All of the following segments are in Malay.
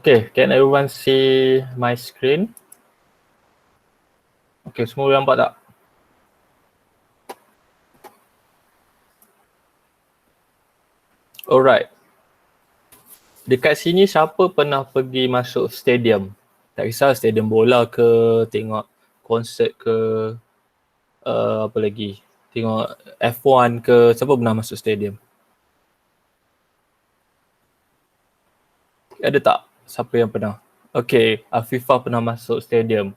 Okay, can everyone see my screen? Okay, semua nampak tak? Alright. Dekat sini siapa pernah pergi masuk stadium? Tak kisah stadium bola ke, tengok konsert ke, apa lagi? Tengok F1 ke, siapa pernah masuk stadium? Ada tak? Siapa yang pernah? Okay, Afifah pernah masuk stadium.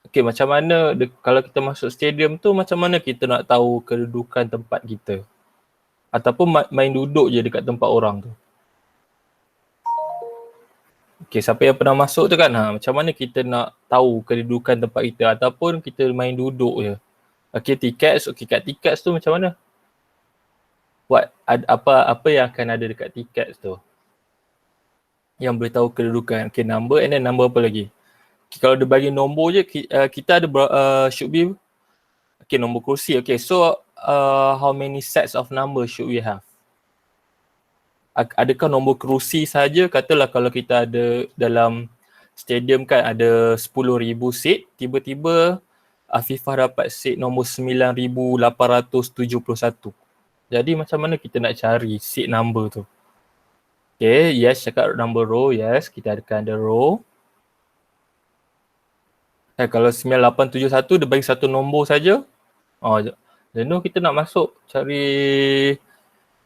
Okay, macam mana kalau kita masuk stadium tu, macam mana kita nak tahu kedudukan tempat kita? Ataupun main duduk je dekat tempat orang tu? Okay, siapa yang pernah masuk tu kan, macam mana kita nak tahu kedudukan tempat kita ataupun kita main duduk je. Okay, kat tiket tu macam mana? Apa yang akan ada dekat tiket tu? Yang boleh tahu kedudukan. Okay, number and then number apa lagi? Okay, kalau dia bagi nombor je, kita ada should be, okay, nombor kerusi. Okay, so how many sets of number should we have? Adakah nombor kerusi saja? Katalah kalau kita ada dalam stadium kan ada 10,000 seat, tiba-tiba Afifah dapat seat nombor 9,871. Jadi macam mana kita nak cari seat number tu? Okay, yes, cakap number row, yes, kita ada row. Kalau 9871 dia bagi satu nombor saja. Then kita nak masuk cari,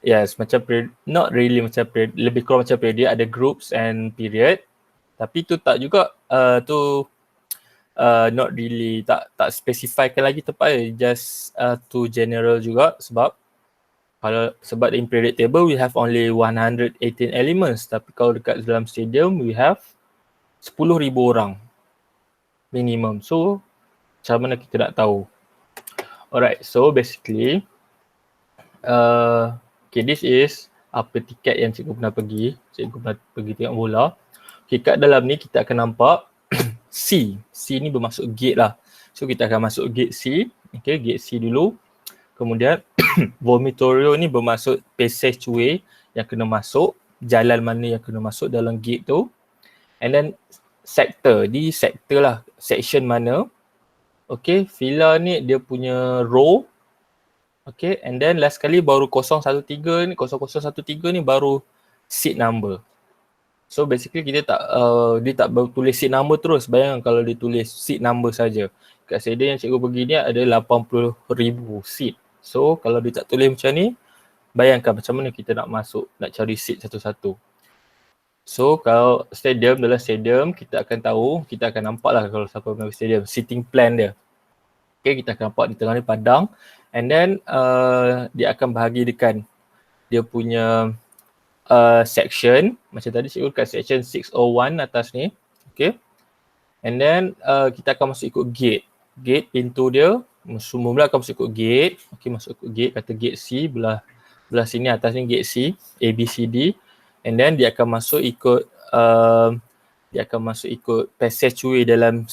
yes, macam not really macam lebih kurang macam period, ada groups and period. Tapi tu tak juga, not really, tak specifykan lagi tepat, just too general juga sebab in periodic table we have only 118 elements, tapi kalau dekat dalam stadium we have 10,000 orang minimum. So macam mana kita nak tahu? Alright, so basically okay, this is apa tiket yang cikgu pernah pergi. Cikgu pernah pergi tengok bola. Okay, kat dalam ni kita akan nampak C. C ni bermaksud gate lah. So kita akan masuk gate C. Okay, gate C dulu. Kemudian vomitorio ni bermaksud passageway yang kena masuk, jalan mana yang kena masuk dalam gate tu. And then sector, di sector lah, section mana. Okay, fila ni dia punya row. Okay, and then last kali baru 013 ni, 0013 ni baru seat number. So basically dia tak tulis seat number terus. Bayangkan kalau dia tulis seat number saja. Kat stadium yang cikgu pergi ni ada 80,000 seat. So kalau dia tak tulis macam ni, bayangkan macam mana kita nak masuk, nak cari seat satu-satu. So kalau dalam stadium kita akan nampak lah kalau siapa pergi stadium, seating plan dia. Okay, kita akan nampak di tengah ni padang, and then dia akan bahagikan dia punya section, macam tadi cikgu kat section 601 atas ni. Okay, and then kita akan masuk ikut gate pintu dia. Semua mula akan masuk ikut gate. Okay, masuk ikut gate, kata gate C, belah sini atas ni gate C, A, B, C, D. And then dia akan masuk ikut passageway dalam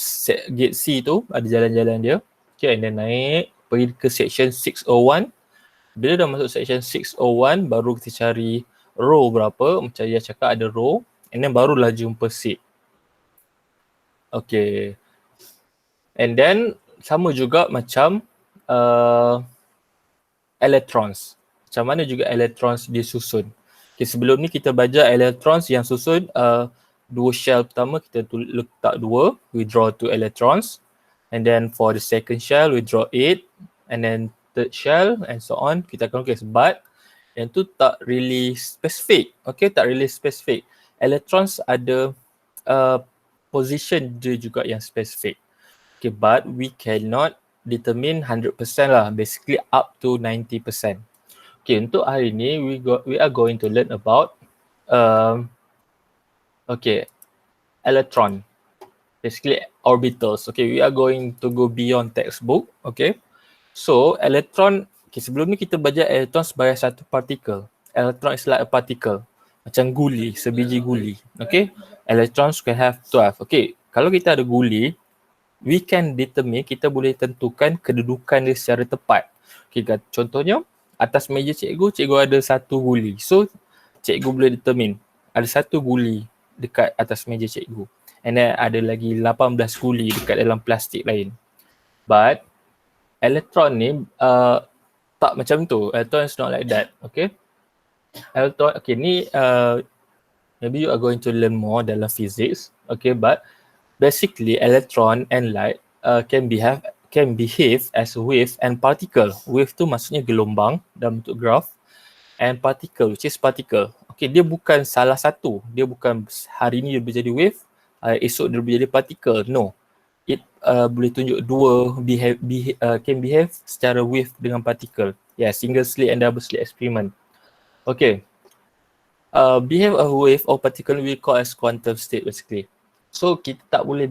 gate C tu, ada jalan-jalan dia. Okay, and then naik pergi ke section 601. Bila dah masuk section 601, baru kita cari row berapa, macam dia cakap ada row, and then barulah jumpa seat. Okay, and then sama juga macam electrons. Macam mana juga electrons disusun. Okay, sebelum ni kita belajar electrons yang susun, dua shell pertama kita letak 2, we draw 2 electrons. And then for the second shell, we draw 8. And then third shell and so on. Kita akan lukis, but yang tu tak really specific. Okay, tak really specific. Electrons ada position dia juga yang specific. Okay, but we cannot determine 100% lah. Basically up to 90%. Okay, untuk hari ni we are going to learn about electron. Basically orbitals. Okay, we are going to go beyond textbook. Okay, so electron, okay, sebelum ni kita belajar electron sebagai satu particle. Electron is like a particle, macam guli, sebiji guli. Okay, electrons can have 12. Okay, kalau kita ada guli, we can determine, kita boleh tentukan kedudukan dia secara tepat. Okay, contohnya atas meja cikgu ada satu guli. So cikgu boleh determine ada satu guli dekat atas meja cikgu. And then ada lagi 18 guli dekat dalam plastik lain. But electron ni tak macam tu. Electron is not like that. Okay. Electron, okay, ni maybe you are going to learn more dalam physics. Okay, but basically electron and light can behave as a wave and particle. Wave tu maksudnya gelombang dalam bentuk graph, and particle which is particle. Okay, dia bukan salah satu. Dia bukan hari ni dia boleh jadi wave, esok dia boleh jadi particle. No. It boleh tunjuk dua can behave secara wave dengan particle. Yeah, single slit and double slit experiment. Okay. Behave a wave or particle we call as quantum state basically. So kita tak boleh,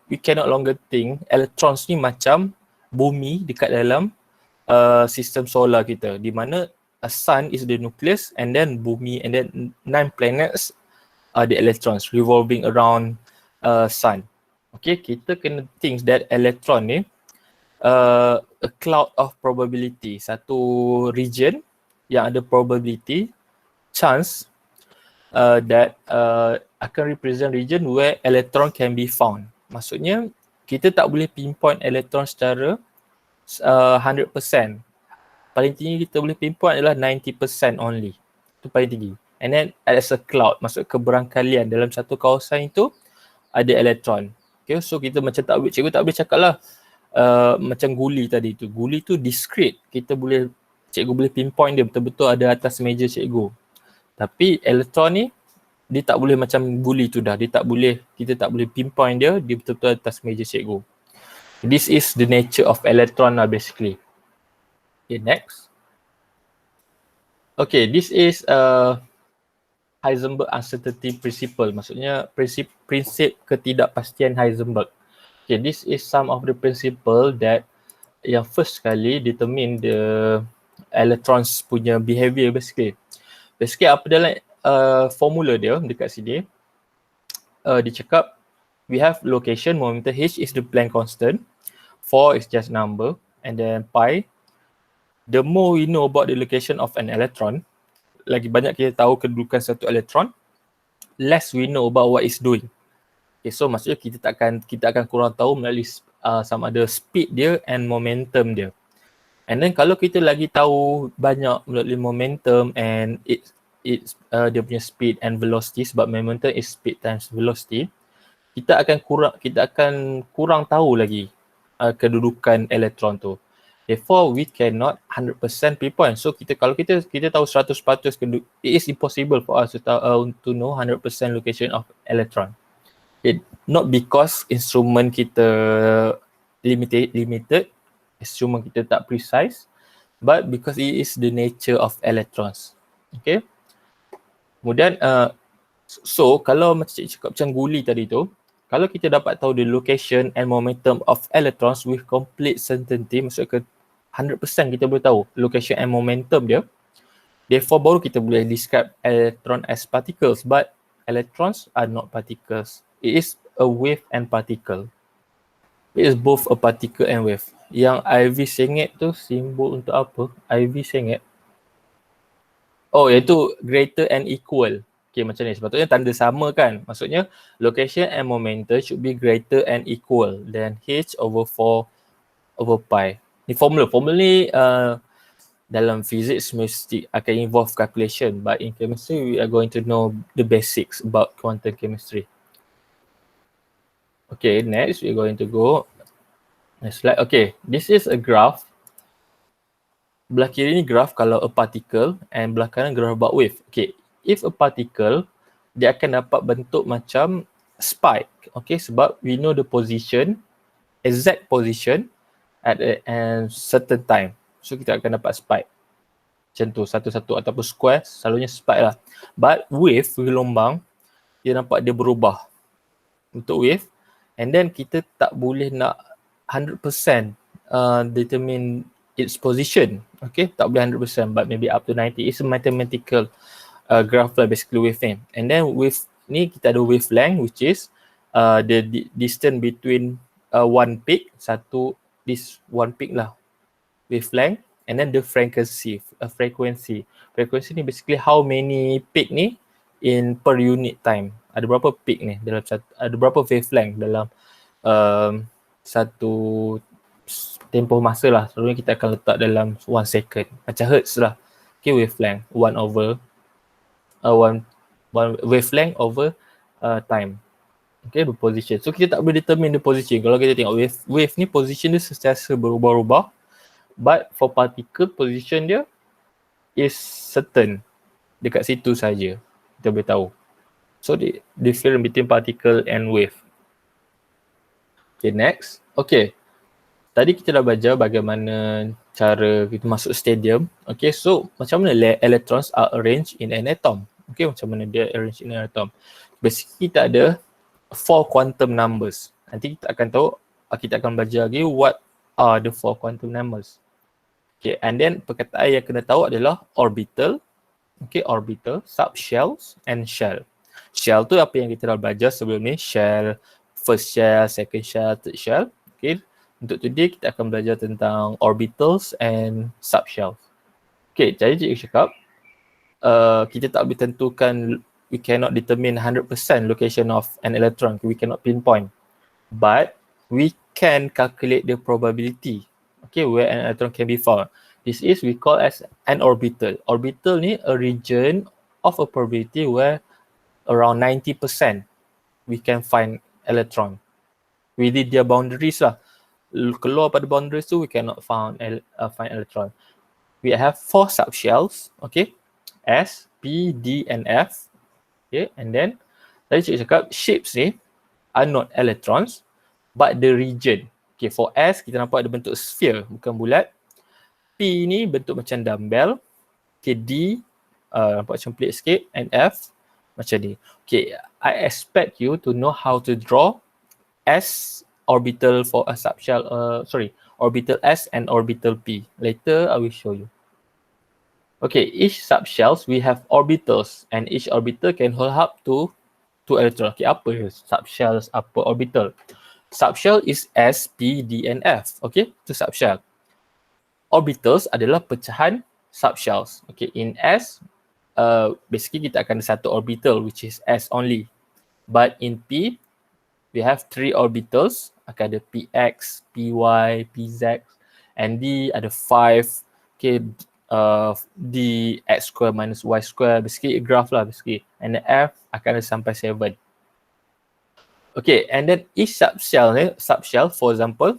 we cannot longer think electrons ni macam bumi dekat dalam sistem solar kita, di mana a sun is the nucleus and then bumi and then 9 planets are the electrons revolving around sun. Okay, kita kena think that electron ni a cloud of probability, satu region yang ada probability chance that akan represent region where electron can be found. Maksudnya kita tak boleh pinpoint electron secara 100%. Paling tinggi kita boleh pinpoint adalah 90% only. Itu paling tinggi. And then as a cloud, maksud keberangkalian dalam satu kawasan itu ada elektron. Okay, so kita macam tak boleh, cikgu tak boleh cakap lah macam guli tadi tu. Guli tu discrete. Cikgu boleh pinpoint dia betul-betul ada atas meja cikgu. Tapi elektron ni dia tak boleh macam guli tu dah. Kita tak boleh pinpoint dia betul-betul atas meja cikgu. This is the nature of electron lah basically. Okay, next. Okay, this is Heisenberg uncertainty principle. Maksudnya prinsip ketidakpastian Heisenberg. Okay, this is some of the principle that yang first kali determine the electrons punya behavior basically. Basically apa dalam formula dia dekat sini, dia cakap we have location, momentum H is the Planck constant, 4 is just number, and then pi. The more we know about the location of an electron, lagi banyak kita tahu kedudukan satu elektron, less we know about what it's doing. Okay, so maksudnya kita akan kurang tahu melalui sama ada speed dia and momentum dia. And then kalau kita lagi tahu banyak melalui momentum and dia punya speed and velocity, sebab momentum is speed times velocity, kita akan kurang tahu lagi kedudukan elektron tu. Therefore, we cannot 100% pinpoint. So kalau kita tahu 100% it is impossible for us to know 100% location of electron. Not because instrument kita limited, instrument kita tak precise, but because it is the nature of electrons. Okay. Kemudian, so kalau macam cikgu cakap macam guli tadi tu, kalau kita dapat tahu the location and momentum of electrons with complete certainty, maksudnya 100% kita boleh tahu location and momentum dia, therefore baru kita boleh describe electron as particles, but electrons are not particles. It is a wave and particle. It is both a particle and wave. Yang IV sengit tu simbol untuk apa? IV sengit. Oh, iaitu greater and equal. Okay, macam ni. Sepatutnya tanda sama kan? Maksudnya location and momentum should be greater and equal than H over 4 over pi. Ni formula ni dalam physics mesti akan involve calculation, but in chemistry we are going to know the basics about quantum chemistry. Okay, next we are going to go next slide. Okay, this is a graph. Belah kiri ni graph kalau a particle and belah kanan graph about wave. Okay, if a particle, dia akan dapat bentuk macam spike. Okay, sebab we know the position, exact position at a certain time. So kita akan dapat spike. Macam tu, satu-satu ataupun square, selalunya spike lah. But wave, gelombang, dia nampak dia berubah untuk wave. And then kita tak boleh nak 100% determine its position. Okay, tak boleh 100%, but maybe up to 90. It's a mathematical graph lah basically wave ni. And then wave ni kita ada wavelength, which is the distance between one peak, this one peak lah, wavelength, and then the frequency. Frequency ni basically how many peak ni in per unit time. ada berapa peak ni dalam ada berapa wavelength dalam satu tempoh masa lah. Selalunya kita akan letak dalam 1 second. Macam hertz lah. Okay, wavelength 1 over one wavelength over time. Okay, the position. So kita tak boleh determine the position. Kalau kita tengok wave ni position dia sentiasa berubah-ubah. But for particle, position dia is certain. Dekat situ saja kita boleh tahu. So the difference between particle and wave. Okay, next. Okay. Tadi kita dah belajar bagaimana cara kita masuk stadium. Okay, so macam mana electrons are arranged in an atom. Okay, macam mana dia arranged in an atom. Basically kita ada 4 quantum numbers. Nanti kita akan tahu, kita akan belajar lagi what are the 4 quantum numbers. Okay, and then perkataan yang kena tahu adalah orbital. Okay, orbital, subshells and shell. Shell tu apa yang kita dah belajar sebelum ni. Shell, first shell, second shell, third shell. Okay, untuk today kita akan belajar tentang orbitals and subshells. Okay, jadi cikgu cakap, kita tak boleh tentukan, we cannot determine 100% location of an electron. We cannot pinpoint. But we can calculate the probability, okay, where an electron can be found. This is we call as an orbital. Orbital ni a region of a probability where around 90% we can find electron. Within their boundaries lah. Keluar pada boundaries tu we cannot find electron. We have 4 subshells, okay, S, P, D and F. Okay, and then tadi cikgu cakap shapes ni are not electrons but the region. Okay, for S kita nampak ada bentuk sphere bukan bulat. P ni bentuk macam dumbbell. Okay, D nampak macam plate sikit and F macam ni. Okay, I expect you to know how to draw S orbital for a subshell, orbital S and orbital P. Later I will show you. Okay, each subshells we have orbitals and each orbital can hold up to 2 electrons. Okay, apa subshells, apa orbital? Subshell is S, P, D and F. Okay, itu subshell. Orbitals adalah pecahan subshells. Okay, in S, basically kita akan ada satu orbital which is S only. But in P, we have 3 orbitals. Akan ada PX, PY, PZ. And D ada 5. Okay, D X square minus Y square. Basically a graph lah basically. And the F akan ada sampai 7. Okay, and then each subshell, for example,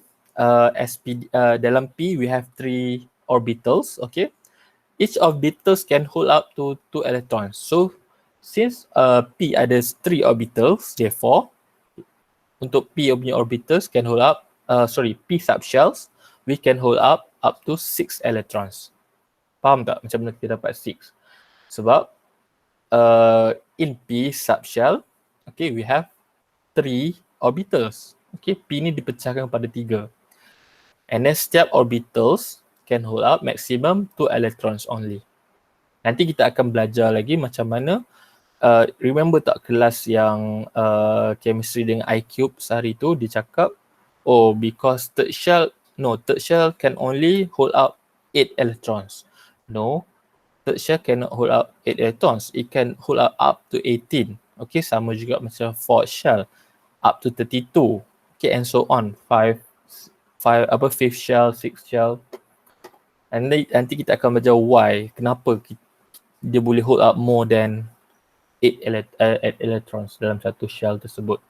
dalam P we have 3 orbitals. Okay, each orbitals can hold up to 2 electrons. So since P ada 3 orbitals, therefore untuk P punya orbitals can hold up, P subshells we can hold up to 6 electrons. Faham tak macam mana kita dapat 6? Sebab in P subshell, okay, we have 3 orbitals. Okay, P ni dipecahkan pada 3. And then setiap orbitals can hold up maximum 2 electrons only. Nanti kita akan belajar lagi macam mana, remember tak kelas yang chemistry dengan iCube sehari tu dia cakap, oh because third shell can only hold up 8 electrons. No, third shell cannot hold up 8 electrons. It can hold up to 18. Okay, sama juga macam fourth shell up to 32. Okay, and so on. Fifth shell, sixth shell. And nanti kita akan belajar why, kenapa dia boleh hold up more than 8 electrons dalam satu shell tersebut.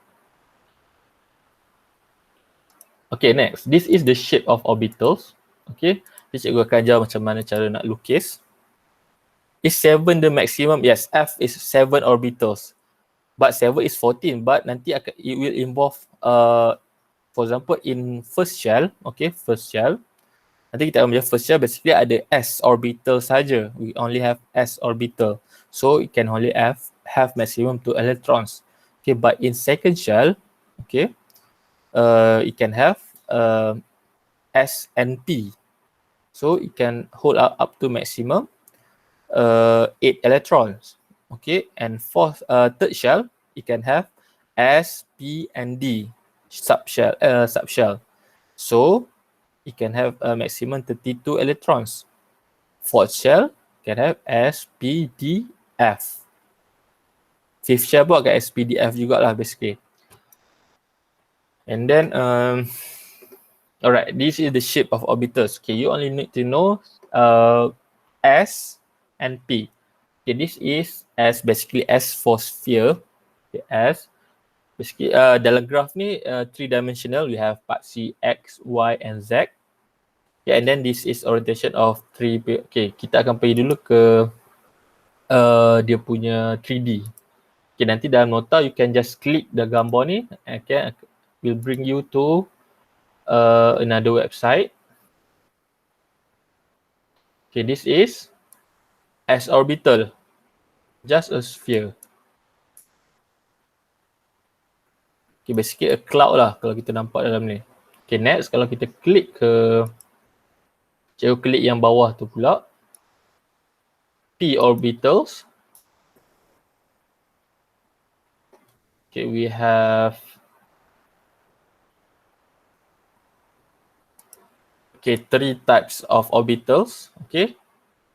Okay, next. This is the shape of orbitals. Okay, cikgu akan ajar macam mana cara nak lukis. Is 7 the maximum? Yes, F is 7 orbitals. But 7 is 14, but nanti it will involve, for example, in first shell, okay, first shell. Nanti kita akan belajar first shell, basically ada S orbital saja. We only have S orbital. So it can only have maximum 2 electrons. Okay, but in second shell, okay, it can have S and P. So it can hold up to maximum 8 electrons. Okay, and third shell, it can have S, P, and D subshell. So it can have a maximum 32 electrons. Fourth shell can have S, P, D, F. Fifth shell pun akan SPDF jugalah basically. And then alright, this is the shape of orbitals. Okay, you only need to know S and P. Okay, this is S, basically S for sphere. Okay, S. Basically dalam graph ni 3-dimensional, we have part C, X, Y and Z. Okay, and then this is orientation of 3. Okay, kita akan pergi dulu ke dia punya 3D. Okay, nanti dalam nota you can just click the gambar ni. Okay, will bring you to another website. Okay, this is S orbital, just a sphere. Okay, basically a cloud lah kalau kita nampak dalam ni. Okay, next kalau kita klik ke, cikgu klik yang bawah tu pula, P orbitals. Okay, we have three types of orbitals. Okay,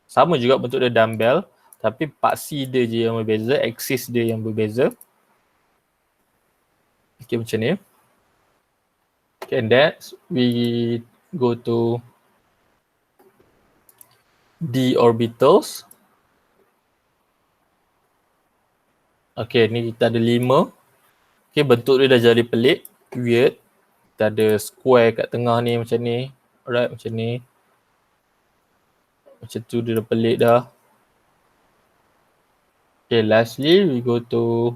sama juga bentuk dia dumbbell, tapi part C dia je yang berbeza, axis dia yang berbeza. Okay, macam ni. Okay, and that we go to D orbitals. Okay, ni kita ada 5. Okay, bentuk dia dah jadi pelik, weird. Kita ada square kat tengah ni macam ni. Alright, macam ni. Macam tu dia dah pelik dah. Okay, lastly we go to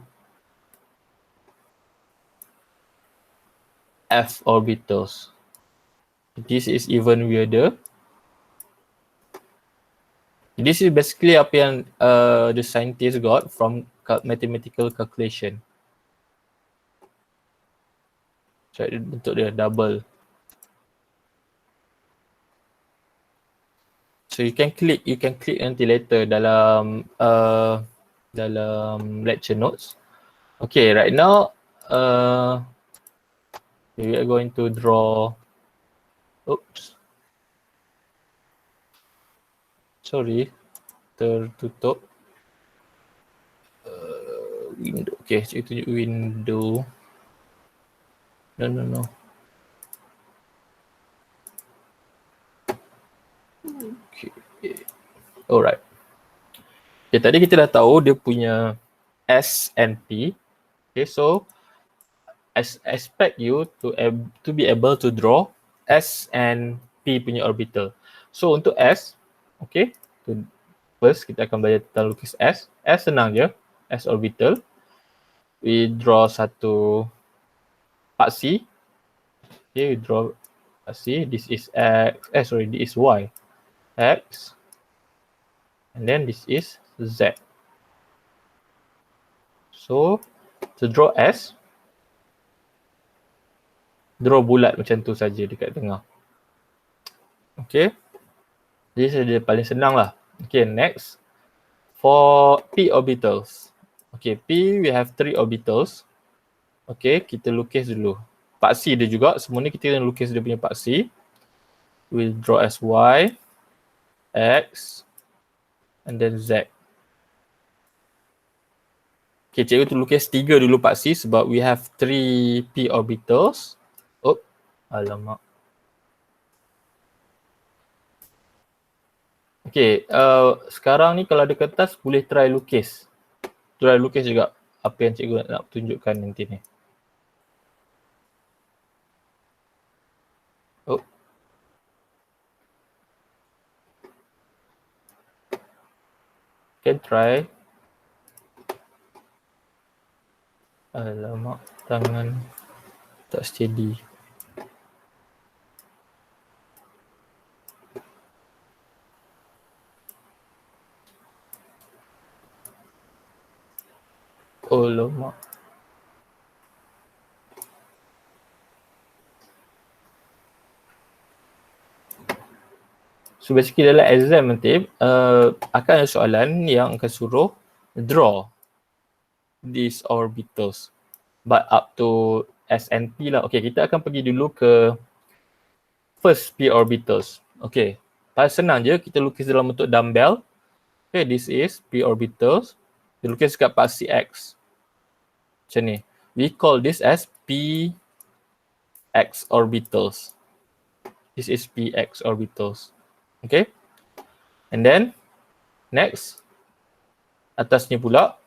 F orbitals. This is even weirder. This is basically apa yang the scientist got from mathematical calculation. So bentuk dia double. So you can click nanti later dalam lecture notes. Okay, right now we are going to draw. Oops. Sorry, tertutup. Window. Okay, saya tunjuk window. No. Okay. Alright. Okay, tadi kita dah tahu dia punya S and P. Okay, so I expect you to be able to draw S and P punya orbital. So untuk S, okay, first kita akan belajar tentang lukis S. S senang je, S orbital. We draw satu part C. Okay, we draw part C. This is X, this is Y. X. And then this is Z. So, to draw S, draw bulat macam tu saja dekat tengah. Okay. This is dia paling senang lah. Okay, next. For P orbitals. Okay, P we have 3 orbitals. Okay, kita lukis dulu. Part C dia juga. Semua ni kita lukis dia punya part C. We'll draw as Y, X, and then Z. Okay, cikgu tu lukis 3 dulu part C sebab we have 3 P orbitals. Oh, alamak. Okay, sekarang ni kalau ada kertas boleh try lukis. Try lukis juga apa yang cikgu nak tunjukkan nanti ni. Oh. Can try. Alamak, tangan tak steady. Oh, lama. So basically dalam exam nanti akan ada soalan yang akan suruh draw these orbitals but up to S and P lah. Okay, kita akan pergi dulu ke first P orbitals. Okay, paling senang je kita lukis dalam bentuk dumbbell. Okay, this is P orbitals. Kita lukis kat part CX. Macam ni. We call this as px orbitals. This is px orbitals. Okay. And then next, atas ni pula,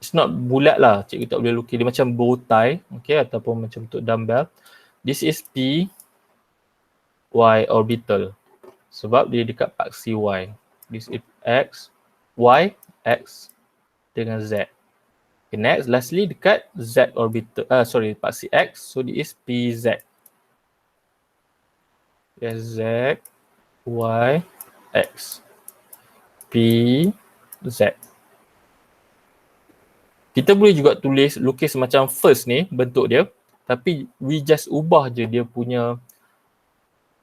it's not bulat lah, cikgu tak boleh lukis. Dia macam bow tie, okay, ataupun macam untuk dumbbell. This is p y orbital. Sebab dia dekat paksi y. This is x, y, x dengan z. Okay, next, lastly dekat z orbital, paksi x, so this is pz. Yes, z, y, x. P, Z. Kita boleh juga lukis macam first ni bentuk dia, tapi we just ubah je dia punya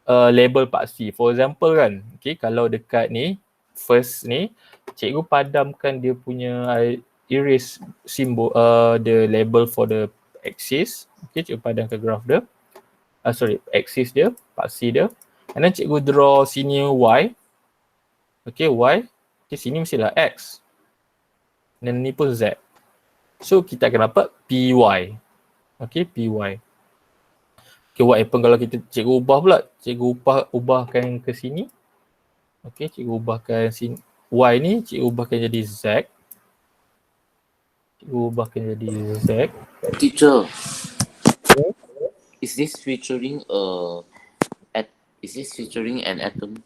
label paksi. For example kan, okay, kalau dekat ni, first ni, cikgu padamkan dia punya erase symbol, the label for the axis. Okay, cikgu padamkan graph dia. Axis dia, paksi dia. And then cikgu draw sini Y. Okay, Y. Okay, sini mestilah X. Dan ni pun Z. So, kita akan dapat PY. Okay, PY. Okay, what happen kalau kita cikgu ubah pula? Cikgu ubahkan ke sini. Okay, cikgu ubahkan sini. Y ni, cikgu ubahkan jadi Z. Cikgu ubahkan jadi Z. Teacher, is this featuring an atom?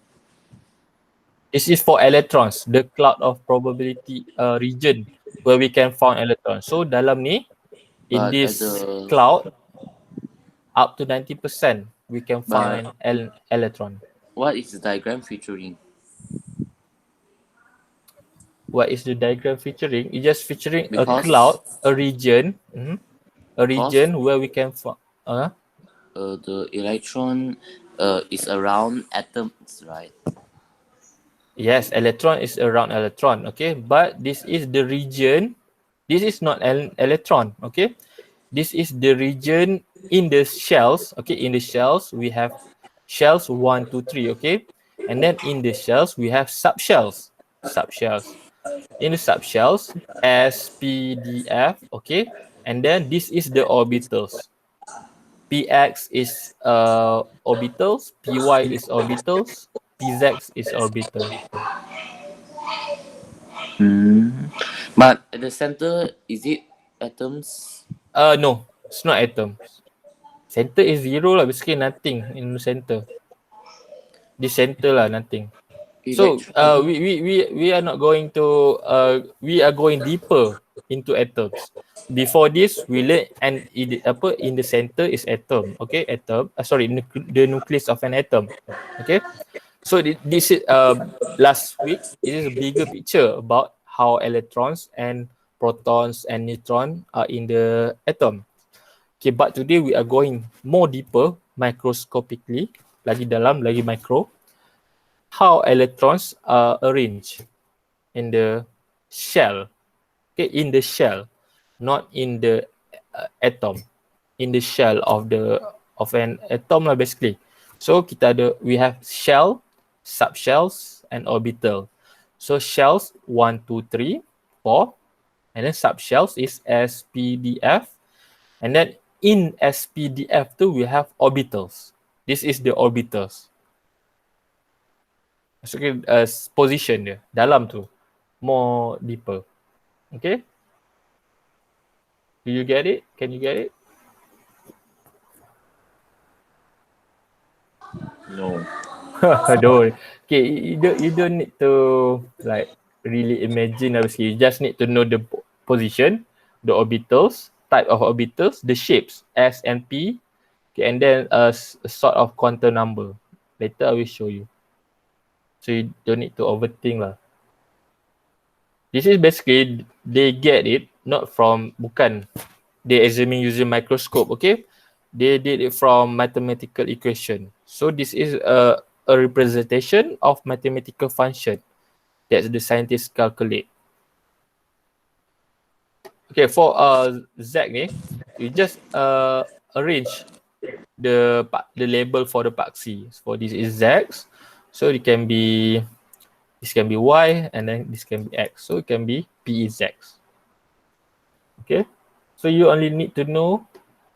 This is for electrons, the cloud of probability region where we can find electrons. So dalam ni, in this cloud, up to 90% we can find electron. What is the diagram featuring? What is the diagram featuring? It's just featuring a cloud, a region, where we can find. The electron is around atoms, right? Yes, electron is around electron, okay? But this is the region. This is not an electron, okay? This is the region in the shells, okay? In the shells, we have shells 1, 2, 3, okay? And then in the shells, we have subshells. In the subshells, S, P, D, F, okay? And then this is the orbitals. Px is orbitals, Py is orbitals, Pz is orbital. But at the center, is it atoms? No, it's not atoms. Center is zero lah, basically nothing in the center. The center lah, nothing. So we are not going to we are going deeper into atoms. Before this, we learn and in the center is atom. Okay, atom. The nucleus of an atom. Okay. So this is last week. It is a bigger picture about how electrons and protons and neutrons are in the atom. Okay, but today we are going more deeper, microscopically, lagi dalam, lagi micro. How electrons are arranged in the shell. Okay, in the shell, not in the atom. In the shell of an atom lah basically. So we have shell, subshells, and orbital. So shells 1, 2, 3, 4, and then subshells is S, P, D, F, and then in S, P, D, F too we have orbitals. This is the orbitals. So position dia dalam tu, more deeper. Okay? Do you get it? Can you get it? No. Don't. Okay, you don't need to like really imagine obviously. You just need to know the position, the orbitals, type of orbitals, the shapes S and P, okay, and then a sort of quantum number. Later I will show you. So you don't need to overthink lah. This is basically they get it bukan they examine using microscope, okay? They did it from mathematical equation. So this is a representation of mathematical function that the scientists calculate. Okay, for Z ni, you just arrange the label for the paksi. For this is Z, so this can be Y, and then this can be X. So it can be PZ. Okay, So you only need to know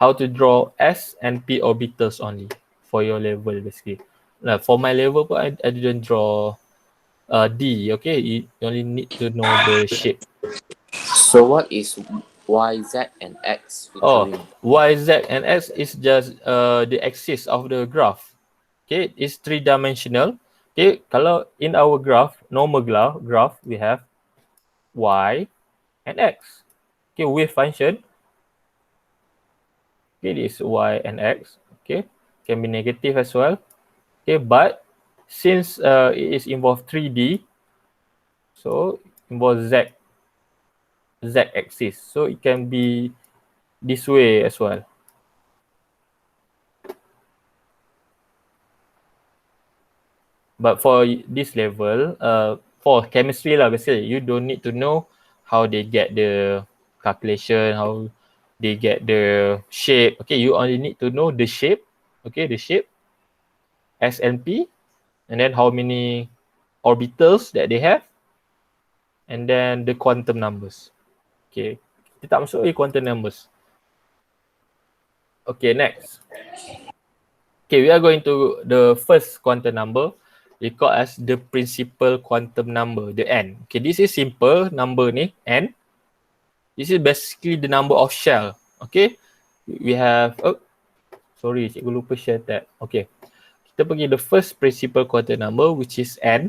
how to draw S and P orbitals only for your level basically. Nah, for my level pun I didn't draw D, okay? You only need to know the shape. So what is Y, Z, and X Oh, featuring? Y, Z, and X is just the axis of the graph. Okay, it's three-dimensional. Okay, kalau in our graph, normal graph, we have Y and X. Okay, wave function. Okay, this is Y and X. Okay, can be negative as well. Okay, but since it is involved 3D, so involves Z axis. So it can be this way as well. But for this level, for chemistry lah, basically, you don't need to know how they get the calculation, how they get the shape. Okay, you only need to know the shape. Okay, the shape, S and P, and then how many orbitals that they have, and then the quantum numbers. Okay, kita tak masuk quantum numbers. Okay, next. Okay, we are going to the first quantum number. We call as the principal quantum number, the n. Okay, this is simple number ni, n. This is basically the number of shell. Okay, we have, oh, sorry, cikgu lupa share tab. Okay, kita pergi the first principal quantum number which is n.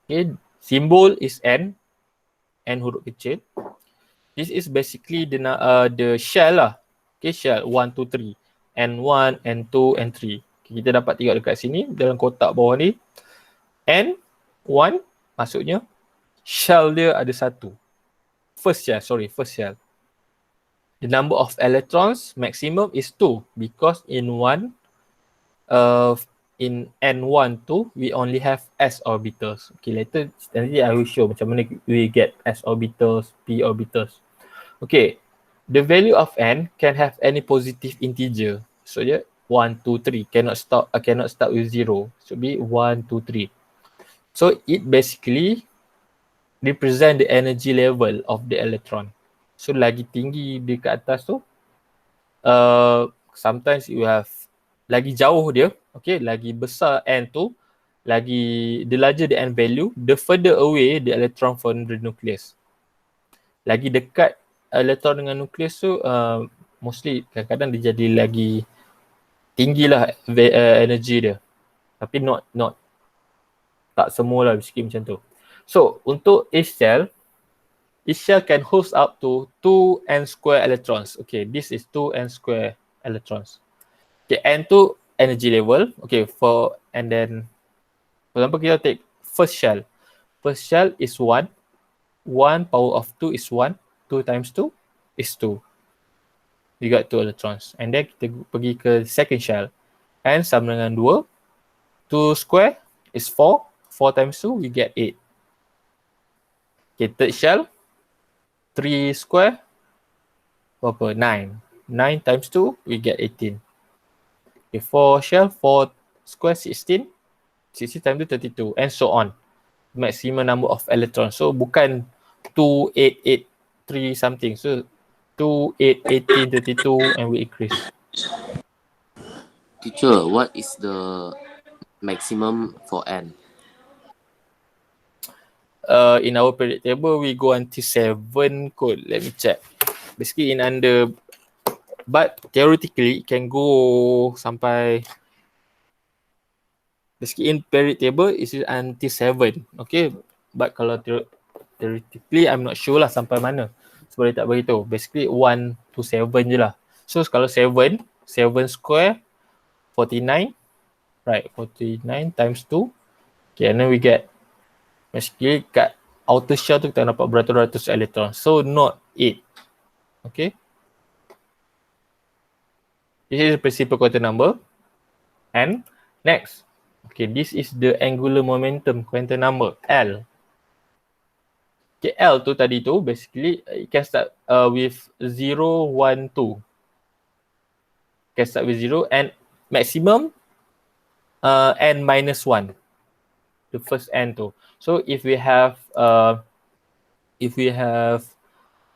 Okay, symbol is n huruf kecil. This is basically the shell lah. Okay, shell 1, 2, 3. N1, N2, N3. Kita dapat tengok dekat sini dalam kotak bawah ni. N1 maksudnya shell dia ada satu. First shell. The number of electrons maximum is 2 because in N1 tu we only have s orbitals. Okay, later nanti I will show macam mana we get s orbitals, p orbitals. Okay, the value of n can have any positive integer. So yeah, 1, 2, 3 cannot start with 0. So be 1, 2, 3. So it basically represent the energy level of the electron. So lagi tinggi dekat atas tu, sometimes you have lagi jauh dia, okay, lagi besar n tu, lagi the larger the n value, the further away the electron from the nucleus. Lagi dekat elektron dengan nukleus tu, mostly kadang-kadang dia jadi lagi tinggilah energy dia. Tapi not tak semualah basically macam tu. So untuk each shell can host up to 2n square electrons. Okay, this is 2n square electrons. Okay, n tu energy level. Okay, and then for example kita take first shell. First shell is 1. 1 power of 2 is 1. 2 times 2 is 2. You got 2 electrons. And then kita pergi ke second shell. N sama dengan 2. 2 square is 4. 4 times 2, we get 8. Okay, third shell. 3 square, berapa? 9. 9 times 2, we get 18. Okay, 4 shell, 4 square, 16. 16 times 2, 32. And so on. Maximum number of electrons. So, bukan 2, 8, 8, 3 something. So, 2, 8, 18, 32, and we increase. Teacher, what is the maximum for n? In our periodic table, we go until 7 kot. Let me check. Basically, but theoretically, it can go sampai, basically in periodic table, it's until 7. Okay, but kalau theoretically, I'm not sure lah sampai mana. Sebab dia tak beritahu. Basically, 1 to 7 je lah. So, kalau 7 square, 49. Right, 49 times 2. Okay, and then we get, basically kat outer shell tu kita dapat beratus-ratus elektron. So not 8. Okay. This is the principal quantum number. And next. Okay, this is the angular momentum quantum number, L. Okay, L tu tadi tu basically it can start with 0, 1, 2. Can start with 0 and maximum n minus 1. The first n tu. So if we have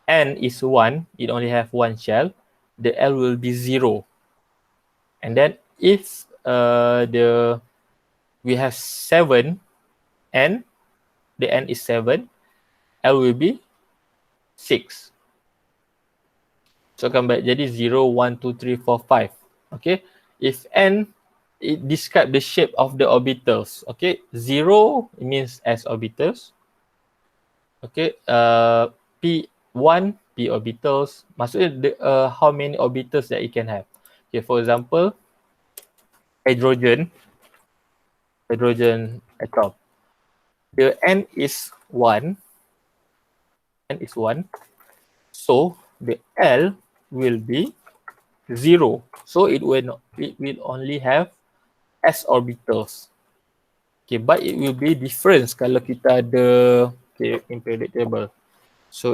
n is 1, it only have one shell, the L will be 0. And then if we have 7 n, the n is 7, L will be 6. So akan jadi 0, 1, 2, 3, 4, 5. Okay. If n, it describe the shape of the orbitals. Okay. 0 means s orbitals. Okay. P1, p orbitals. Maksudnya how many orbitals that it can have. Okay. For example, hydrogen atom. The n is 1. N is 1. So the L will be 0. So it will only have s orbitals. Okay, but it will be different kalau kita ada in periodic table. So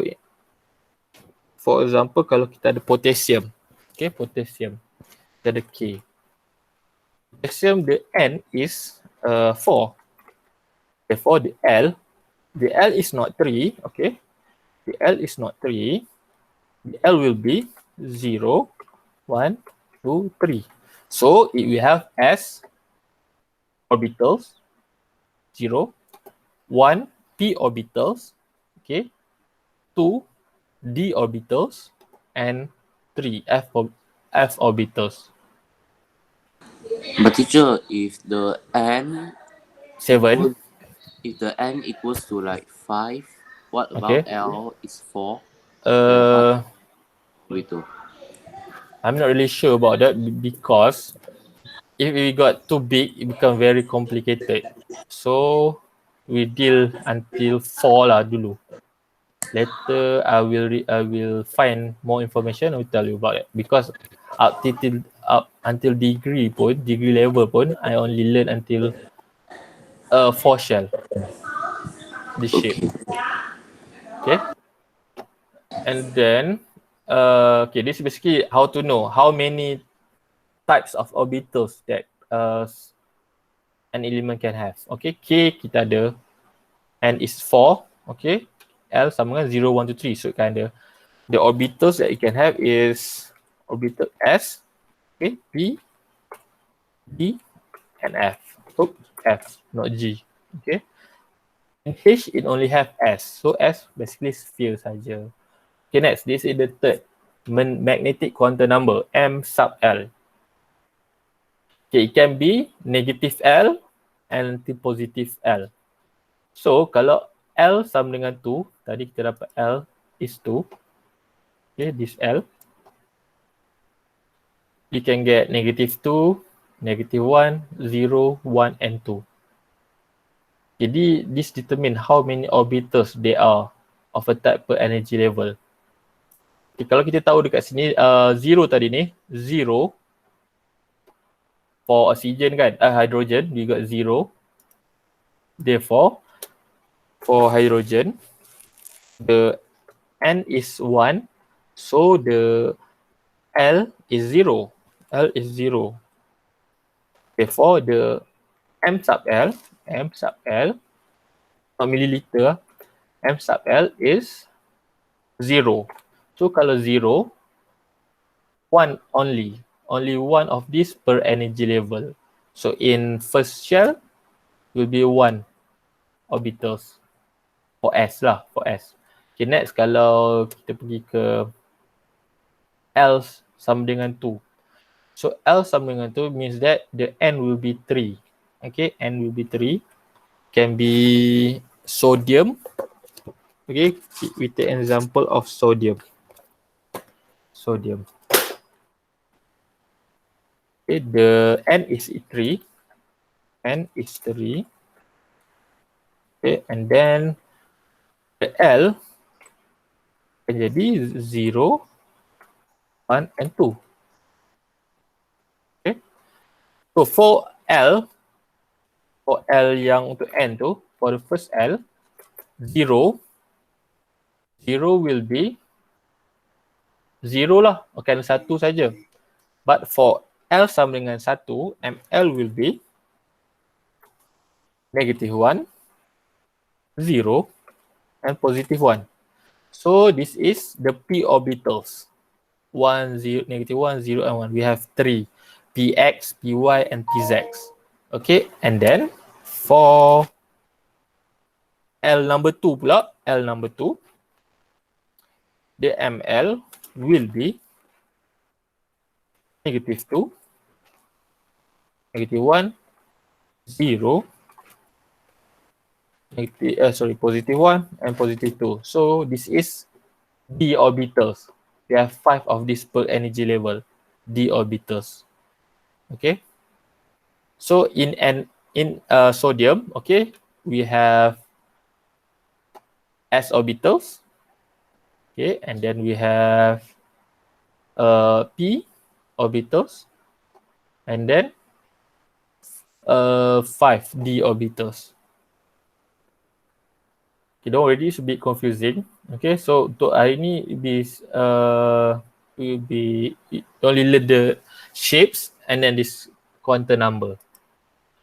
for example, kalau kita ada potassium. Okay, potassium. Kita ada K. Potassium, the N is 4. Therefore, the L is not 3. Okay, the L is not 3. The L will be 0, 1, 2, 3. So it will have s orbitals, 0, 1 p orbitals, okay, 2 d orbitals, and 3 f orbitals. But teacher, if the n 7. If the n equals to like 5, what about Okay. L is 4? Gitu. I'm not really sure about that because if we got too big, it become very complicated. So we deal until 4 lah dulu. Later I will find more information. I will tell you about it because up until degree level pun I only learn until 4 shell. The shape. Okay. And then okay, this is basically how to know how many types of orbitals that an element can have. Okay, K kita ada, N is 4. Okay, L sama dengan 0, 1, 2, 3. So kan ada the orbitals that it can have is orbital S, okay, P, D, and F. Oops, F, not G. Okay. In H, it only have S. So S basically sphere saja. Okay, next, this is the third magnetic quantum number, M sub L. Okay, it can be negative L and positive L. So, kalau L sama dengan 2, tadi kita dapat L is 2. Okay, this L. You can get negative 2, negative 1, 0, 1, and 2. Jadi, this determine how many orbitals there are of a type per energy level. Okay, kalau kita tahu dekat sini, 0 tadi ni, 0 for oxygen kan, hydrogen, we got 0. Therefore, for hydrogen, the N is 1, so the L is 0. L is 0. Therefore, the M sub L, not milliliter, M sub L is 0. So, kalau 0, 1 only one of these per energy level. So, in first shell, will be 1 orbitals for S lah, for S. Okay, next kalau kita pergi ke L sama dengan 2. So L sama dengan 2 means that the N will be 3. Okay, N will be 3. Can be sodium. Okay, we take an example of sodium. Okay, the N is 3. N is 3. Okay, and then the L akan jadi 0, 1, and 2. Okay. So for L yang untuk N tu, for the first L, 0 will be 0 lah. Okay, 1 saja. But for L sama dengan 1, ML will be negative 1, 0, and positive 1. So this is the p orbitals. 1, 0, -1, 0, and 1. We have 3. Px, Py, and Pz. Okay, and then for L number 2 pula, L number 2, the ML will be -2, -1, 0, +1 and +2. So this is d orbitals. We have 5 of this per energy level, d orbitals. Okay. So in sodium, okay, we have s orbitals. Okay, and then we have p orbitals, and then 5 d orbitals. Okay, don't worry, it's a bit confusing. Okay, so untuk hari ni will be only learn the shapes and then this quantum number.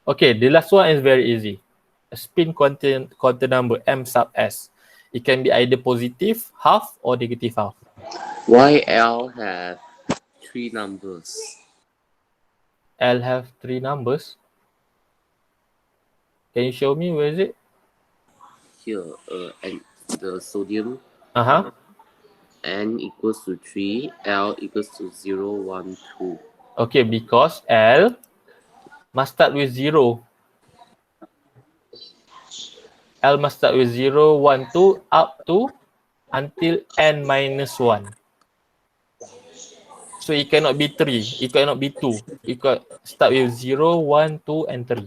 Okay, the last one is very easy. A spin quantum number m sub s. It can be either positive half or negative half. Why L have 3 numbers? L have 3 numbers. Can you show me where is it? Here, and the sodium Uh-huh. N equals to 3, L equals to 0, 1, 2. Okay, because L must start with 0. L must start with 0, 1, 2, up to until n minus 1. So it cannot be 3, it cannot be 2. It can start with 0, 1, 2, and 3.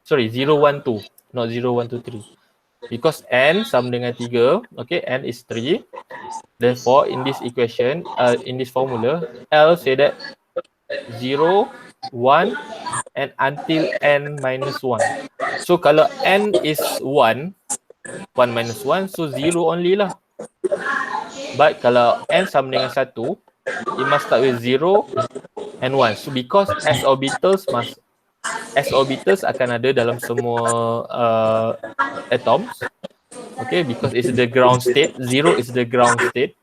Sorry, 0, 1, 2, not 0, 1, 2, 3. Because n sama dengan 3, okay, n is 3. Therefore, in this equation, in this formula, L say that 0, 1, and until n minus 1. So kalau n is 1, 1 minus 1, so 0 only lah. But kalau n sama dengan 1, it must start with 0 and 1. So because s orbitals akan ada dalam semua atoms. Okay, because it's the ground state. 0 is the ground state.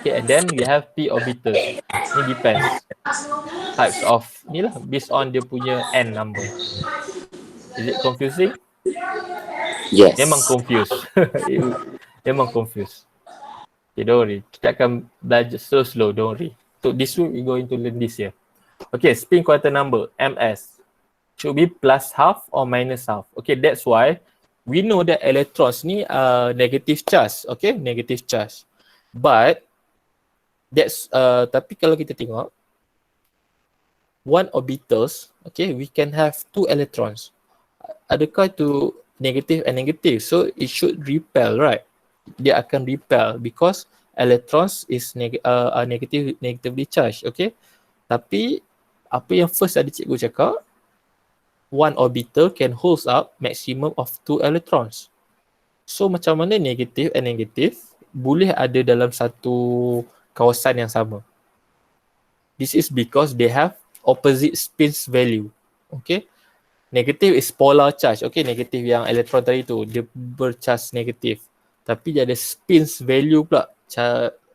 Okay, and then we have p orbitals. It depends. Types of ni lah based on dia punya n number. Is it confusing? Yes. Memang confused. Memang confused. Okay, don't worry. Kita akan belajar slow, don't worry. So this week we're going to learn this here. Okay, spin quantum number, ms. Should be plus half or minus half. Okay, that's why we know that electrons ni negative charge. Okay, negative charge. But that's tapi kalau kita tengok one orbitals, okay, we can have 2 electrons. Adakah itu negative and negative? So it should repel, right? Dia akan repel because electrons is negatively charged, okay? Tapi apa yang first ada cikgu cakap, one orbital can hold up maximum of 2 electrons. So macam mana negative and negative boleh ada dalam satu kawasan yang sama? This is because they have opposite spins value. Okay. Negative is polar charge. Okay, negative yang elektron tadi tu dia bercharge negatif. Tapi dia ada spins value pula,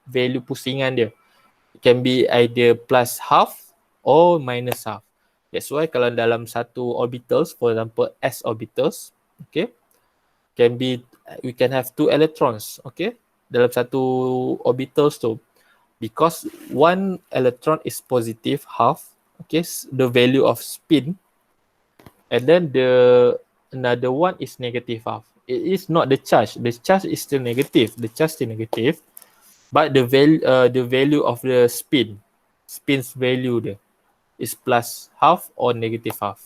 value pusingan dia. It can be either plus half or minus half. That's why kalau dalam satu orbitals, for example s orbitals, okay, we can have 2 electrons, okay, dalam satu orbitals tu. Because one electron is positive half, okay, the value of spin, and then another one is negative half. It is not the charge. The charge is still negative. The charge still negative, but the value of the spin's value there is plus half or negative half.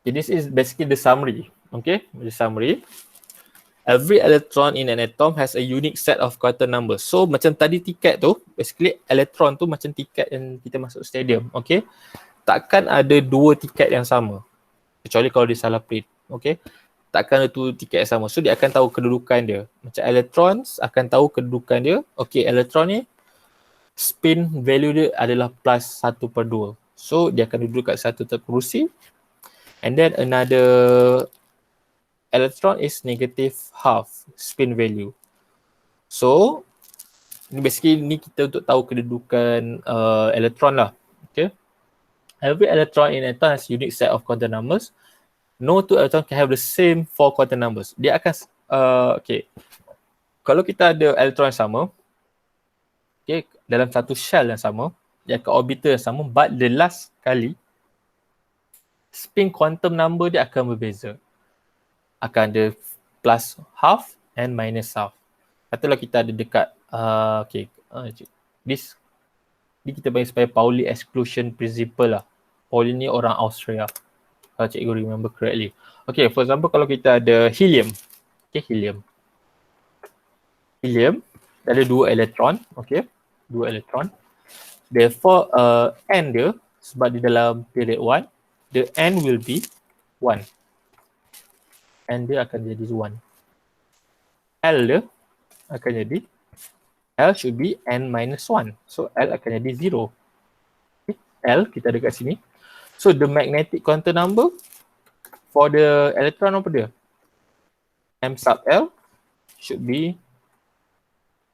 Okay, this is basically the summary. Okay, the summary. Every electron in an atom has a unique set of quantum numbers. So macam tadi tiket tu, basically electron tu macam tiket yang kita masuk stadium. Okay, takkan ada 2 tiket yang sama. Kecuali kalau dia salah print. Okay, takkan ada 2 tiket yang sama. So dia akan tahu kedudukan dia. Macam electrons akan tahu kedudukan dia. Okay, elektron ni spin value dia adalah plus 1/2. So dia akan duduk kat satu kerusi. And then another electron is negative half spin value. So basically ni kita untuk tahu kedudukan elektron lah. Okay. Every electron in atom has unique set of quantum numbers. No two electron can have the same 4 quantum numbers. Dia akan okay. Kalau kita ada elektron yang sama, okay, dalam satu shell yang sama, dia akan orbital yang sama, but the last kali spin quantum number dia akan berbeza. Akan ada plus half and minus half. Katalah kita ada dekat this kita panggil sebagai Pauli exclusion principle lah. Pauli ni orang Austria, kalau cikgu remember correctly. Okay, for example kalau kita ada helium. Okay, helium ada 2 elektron. Okay, 2 elektron. Therefore N dia, sebab di dalam period 1, the N will be 1. N dia akan jadi 1. L dia akan jadi, L should be N minus 1. So L akan jadi 0. Okay. L kita ada kat sini. So the magnetic quantum number for the electron apa dia? M sub L should be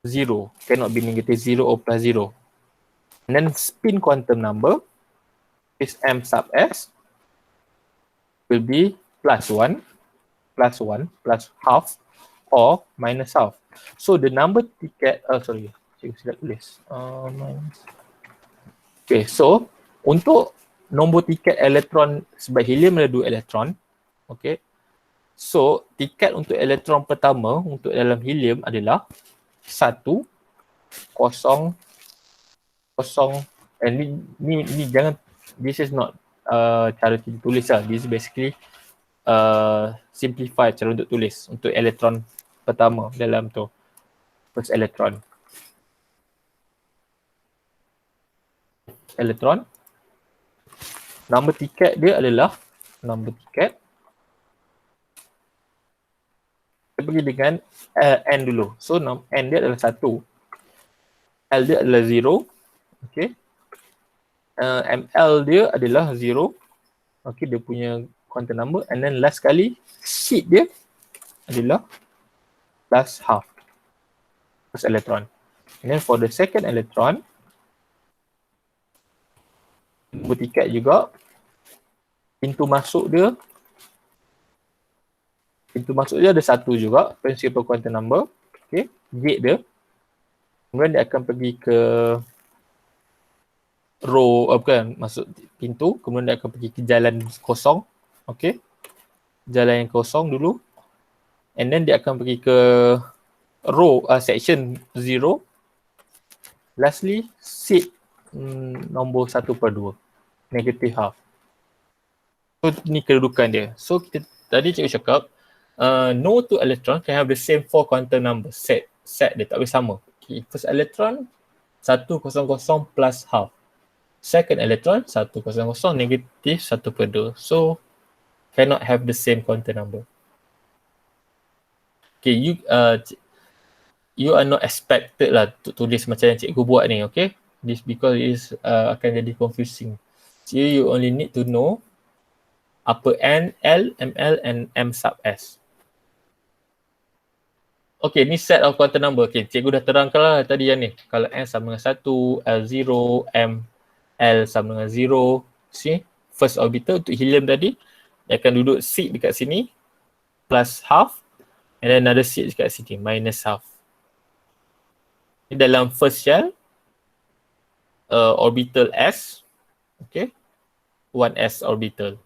0. Cannot be negative 0 or plus 0. And then spin quantum number is M sub S will be plus 1, plus half or minus half. So the number ticket, cikgu silap tulis. Okay, so untuk nombor tiket elektron, sebab helium ada 2 elektron. Okay. So tiket untuk elektron pertama untuk dalam helium adalah 1, 0, 0. Ni jangan, this is not cara kita tulis lah. This is basically simplify cara untuk tulis untuk elektron pertama dalam tu, first elektron. Elektron, nombor tiket dia adalah nombor tiket. Kita pergi dengan N dulu. So N dia adalah 1. L dia adalah 0. Okay. ML dia adalah 0. Okay, dia punya quantum number. And then last kali, sheet dia adalah plus half. First electron. And then for the second electron, bertiket juga. Pintu masuk dia ada 1 juga, principal quantum number. Okay, gate dia. Kemudian dia akan pergi ke row, masuk pintu. Kemudian dia akan pergi ke jalan kosong. Okay, jalan yang kosong dulu. And then dia akan pergi ke row, section 0. Lastly, seat nombor 1/2. Negative half. So ni kedudukan dia. So kita tadi cikgu cakap, no two electron can have the same 4 quantum number. Set dia tak boleh sama. Okay. First electron 100 plus half. Second electron 100 negative 1/2. So cannot have the same quantum number. Okay, you are not expected lah to tulis macam yang cikgu buat ni, okay? This because it is akan jadi confusing. So you only need to know apa N, L, ML and M sub S. Okay, ni set of quantum number. Okay, cikgu dah terangkan lah tadi yang ni. Kalau N sama dengan 1, L 0, M, L sama dengan 0. See, first orbital untuk helium tadi, dia akan duduk seat dekat sini, plus half, and then another seat dekat sini, minus half. Ini dalam first shell, orbital S, okay, 1s orbital.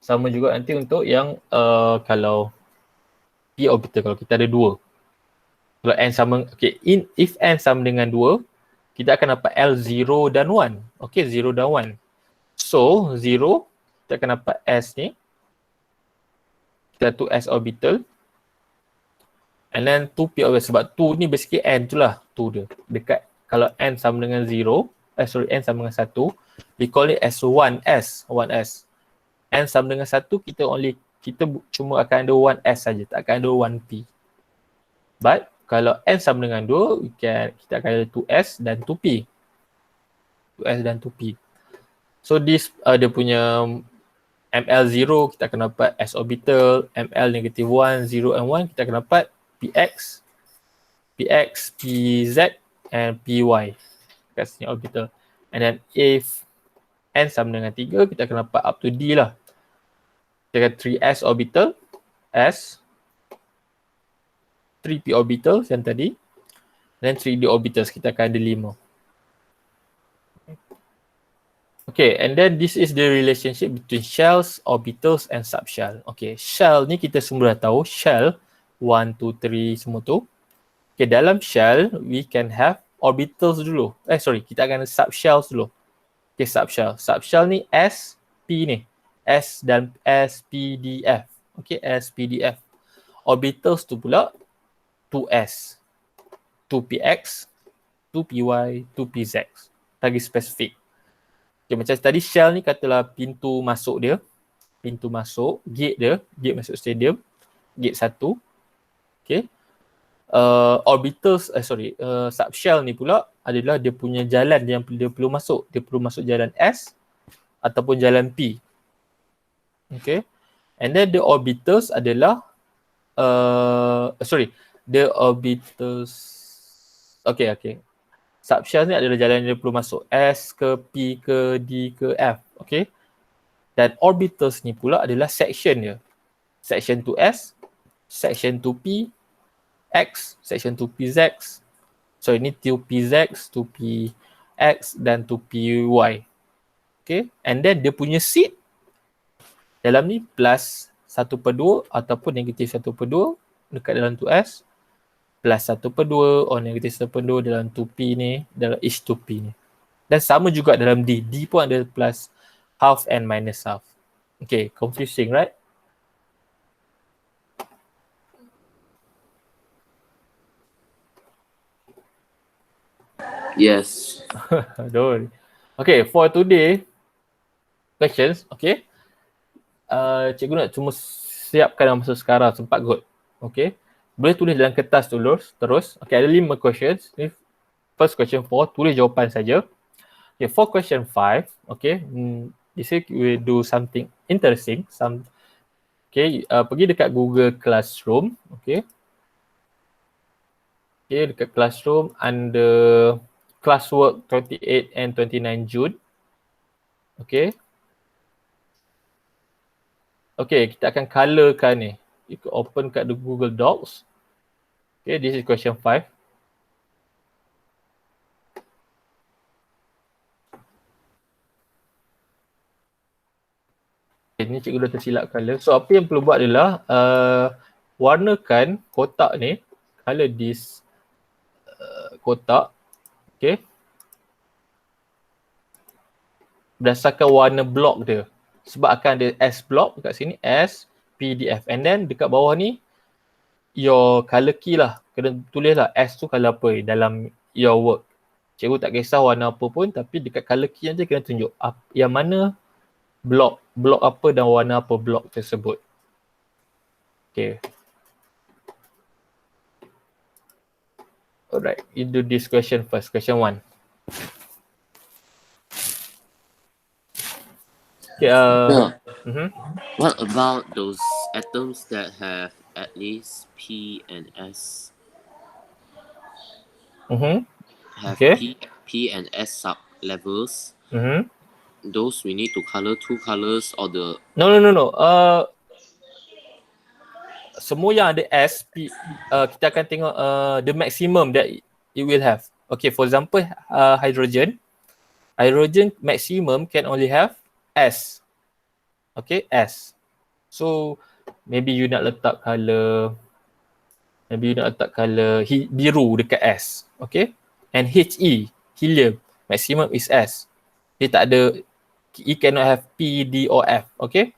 Sama juga nanti untuk yang kalau p orbital, kalau kita ada 2. Kalau n sama, okay, if n sama dengan 2, kita akan dapat L 0 dan 1. Okay, 0 dan 1. So, 0, kita akan dapat S ni. Kita 2s orbital. And then 2p orbital, sebab 2 ni basically n tu lah, 2 dia. Dekat, kalau n sama dengan 0, n sama dengan 1, we call it as 1s. N sama dengan 1, kita cuma akan ada 1s saja, tak akan ada 1p. But kalau n sama dengan 2, kita akan ada 2s dan 2p. 2s dan 2p. So this dia punya ML0 kita akan dapat s orbital, ML -1, 0 and 1 kita akan dapat px, pz and py kat sini orbital. And then if n sama dengan 3 kita akan dapat up to d lah. Kita akan 3s orbital, s, 3p orbital yang tadi, dan 3d orbitals kita akan ada 5. Okay, and then this is the relationship between shells, orbitals and subshell. Okay, shell ni kita semua dah tahu, shell 1, 2, 3 semua tu. Okay, dalam shell we can have orbitals dulu. Kita akan ada subshells dulu. Okay, subshell. Subshell ni S, P ni. S dan S, P, D, F. Okay, S, P, D, F. Orbitals tu pula 2S, 2px, 2py, 2pz. Lagi spesifik. Okay, macam tadi shell ni katalah pintu masuk dia. Pintu masuk, gate dia, gate masuk stadium. Gate 1. Okay. Orbitals, subshell ni pula adalah dia punya jalan yang dia perlu masuk. Dia perlu masuk jalan S ataupun jalan P. Okay. And then the orbitals adalah the orbitals, okay. Subshell ni adalah jalan yang dia perlu masuk. S ke P ke D ke F. Okay. Dan orbitals ni pula adalah section dia. Section 2S, section 2P, X, section 2PZ. So ini 2PZ, 2PX dan 2PY. Okay. And then dia punya seed dalam ni plus 1/2 ataupun negatif 1/2 dekat dalam 2S. Plus 1/2 or negatif 1/2 dalam 2P ni, dalam each 2P ni. Dan sama juga dalam D. D pun ada plus half and minus half. Okay, confusing, right? Yes. Don't worry. Okay, for today, questions, okay. Cikgu nak cuma siapkan masa sekarang, sempat kot. Okay. Boleh tulis dalam kertas terus. Okay, ada 5 questions. First question 4, tulis jawapan saja. Okay, for question 5, okay. This week we will do something interesting. Pergi dekat Google Classroom, okay. Okay, dekat Classroom under classwork 28 and 29 June. Okay. Okay, kita akan colorkan ni. You can open kat the Google Docs. Okay, this is question 5. Okay, ni cikgu dah tersilap color. So, apa yang perlu buat adalah warnakan kotak ni. Color this kotak. Okay. Berdasarkan warna blok dia. Sebab akan ada S block dekat sini. S, P, D, F. And then dekat bawah ni, your color key lah. Kena tulis lah S tu color apa dalam your work. Cikgu tak kisah warna apa pun, tapi dekat color key je kena tunjuk yang mana blok apa dan warna apa blok tersebut. Okay. Alright, you do this question first. Question 1. Okay, What about those atoms that have at least P and S? Have Okay. P and S sub levels. Mm-hmm. Those we need to color 2 colors or the No. Semua yang ada S, P, kita akan tengok the maximum that it will have. Okay, for example, hydrogen. Hydrogen maximum can only have S. Okay, S. So, maybe you nak letak color biru dekat S. Okay. And He, helium, maximum is S. Dia tak ada, it cannot have P, D or F. Okay.